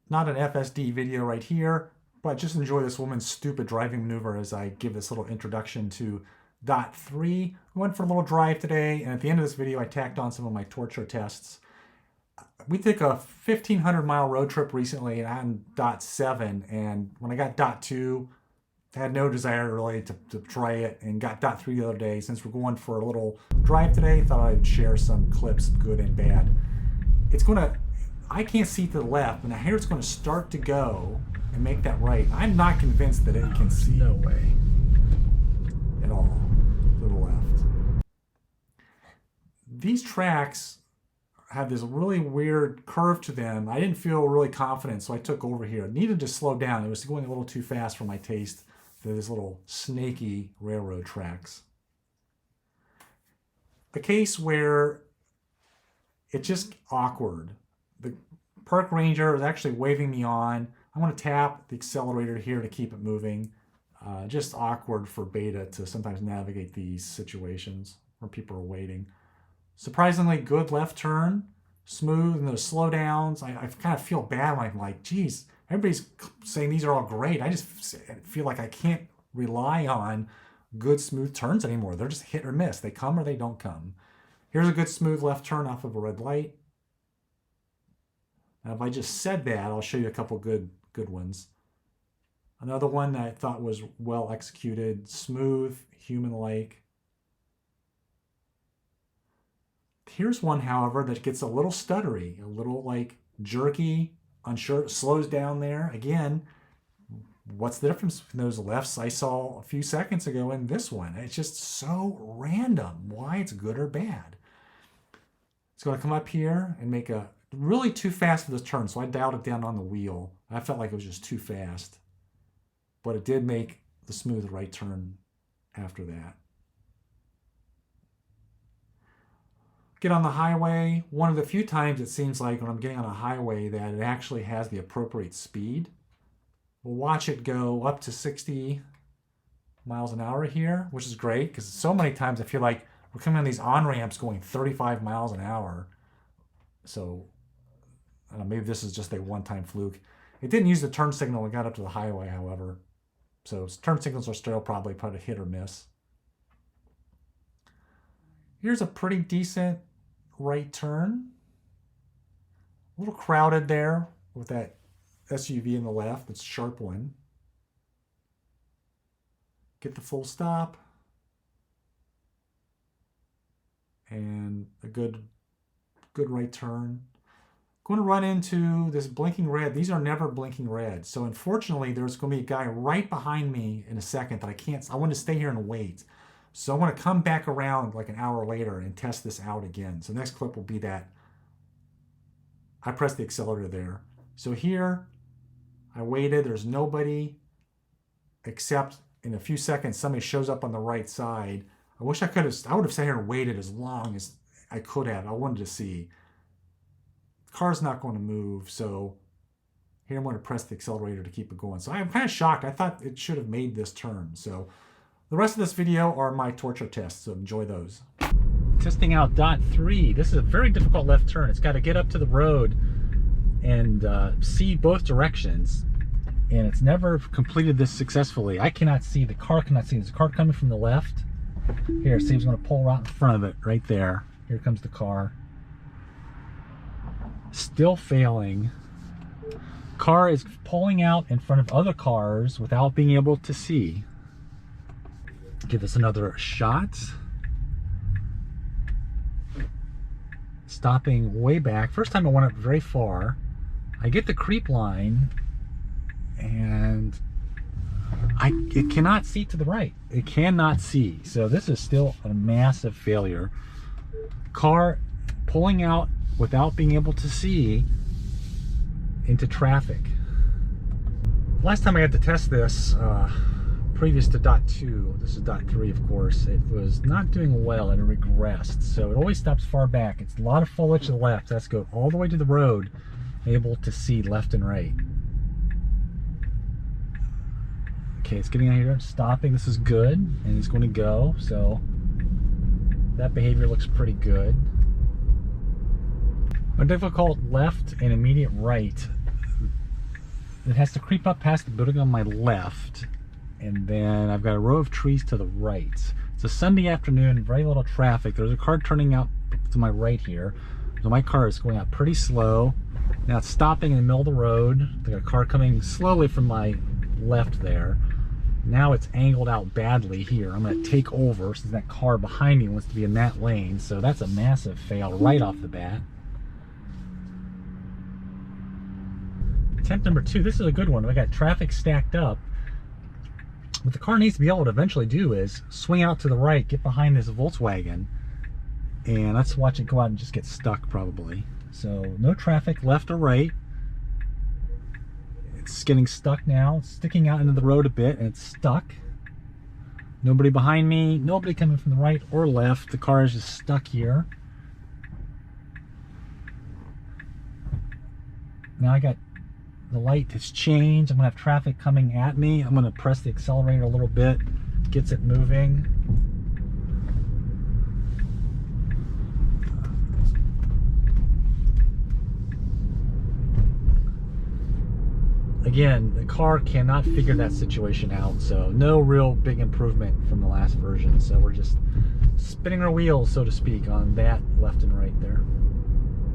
Not an FSD video right here, but just enjoy this woman's stupid driving maneuver as I give this little introduction to dot 3. We went for a little drive today, and at the end of this video I tacked on some of my torture tests. We took a 1,500 mile road trip recently on dot 7, and when I got dot 2, I had no desire really to try it, and got dot 3 the other day. Since we're going for a little drive today, thought I'd share some clips, good and bad. I can't see to the left, and I hear it's going to start to go and make that right. I'm not convinced that it can see. No way. At all to the left. These tracks have this really weird curve to them. I didn't feel really confident, so I took over here. It needed to slow down. It was going a little too fast for my taste for this little snaky railroad tracks. A case where it's just awkward. The park ranger is actually waving me on. I want to tap the accelerator here to keep it moving. Just awkward for beta to sometimes navigate these situations where people are waiting. Surprisingly good left turn, smooth, and those slowdowns. I kind of feel bad when I'm like, geez, everybody's saying these are all great. I just feel like I can't rely on good smooth turns anymore. They're just hit or miss. They come or they don't come. Here's a good smooth left turn off of a red light. Now, if I just said that, I'll show you a couple good ones. Another one that I thought was well executed, smooth, human-like. Here's one, however, that gets a little stuttery, a little like jerky, unsure, slows down there. Again, what's the difference between those lefts I saw a few seconds ago and this one? It's just so random why it's good or bad. It's going to come up here and make a really too fast for this turn, so I dialed it down on the wheel. I felt like it was just too fast, but it did make the smooth right turn after that. Get on the highway. One of the few times it seems like when I'm getting on a highway that it actually has the appropriate speed. We'll watch it go up to 60 miles an hour here, which is great because so many times I feel like we're coming on these on-ramps going 35 miles an hour. So I don't know, maybe this is just a one-time fluke. It didn't use the turn signal when it got up to the highway, however. So turn signals are still probably hit or miss. Here's a pretty decent right turn. A little crowded there with that SUV in the left. It's a sharp one. Get the full stop. And a good right turn. Going to run into this blinking red. These are never blinking red. So unfortunately, there's going to be a guy right behind me in a second that I want to stay here and wait. So I want to come back around like an hour later and test this out again. So the next clip will be that I pressed the accelerator there. So here, I waited. There's nobody except in a few seconds, somebody shows up on the right side. I would have sat here and waited as long as I could have. I wanted to see. The car's not going to move, so here I'm going to press the accelerator to keep it going. So I'm kind of shocked. I thought it should have made this turn. So the rest of this video are my torture tests, so enjoy those. Testing out dot 3. This is a very difficult left turn. It's got to get up to the road and see both directions. And it's never completed this successfully. I cannot see. The car cannot see. There's a car coming from the left. Here, see, he's going to pull right in front of it, right there. Here comes the car. Still failing. Car is pulling out in front of other cars without being able to see. Give this another shot. Stopping way back. First time I went up very far. I get the creep line and it cannot see to the right. It cannot see. So this is still a massive failure. Car pulling out without being able to see into traffic. Last time I had to test this, previous to dot 2, this is dot 3 of course, it was not doing well and it regressed. So it always stops far back. It's a lot of foliage to the left. That's go all the way to the road, able to see left and right. Okay, it's getting out here, stopping. This is good, and it's going to go. So that behavior looks pretty good. A difficult left and immediate right. it has to creep up past the building on my left, and then I've got a row of trees to the right. It's a Sunday afternoon, very little traffic. There's a car turning out to my right here. So my car is going out pretty slow. Now it's stopping in the middle of the road. There's a car coming slowly from my left there. Now it's angled out badly here. I'm going to take over since that car behind me wants to be in that lane. So that's a massive fail right off the bat. Attempt number 2. This is a good one. We got traffic stacked up. What the car needs to be able to eventually do is swing out to the right, get behind this Volkswagen, and let's watch it go out and just get stuck probably. So no traffic left or right. It's getting stuck now. It's sticking out into the road a bit and it's stuck. Nobody behind me, nobody coming from the right or left. The car is just stuck here. Now I got the light has changed. I'm gonna have traffic coming at me. I'm gonna press the accelerator a little bit, gets it moving. Again, the car cannot figure that situation out, so no real big improvement from the last version. So we're just spinning our wheels, so to speak, on that left and right there.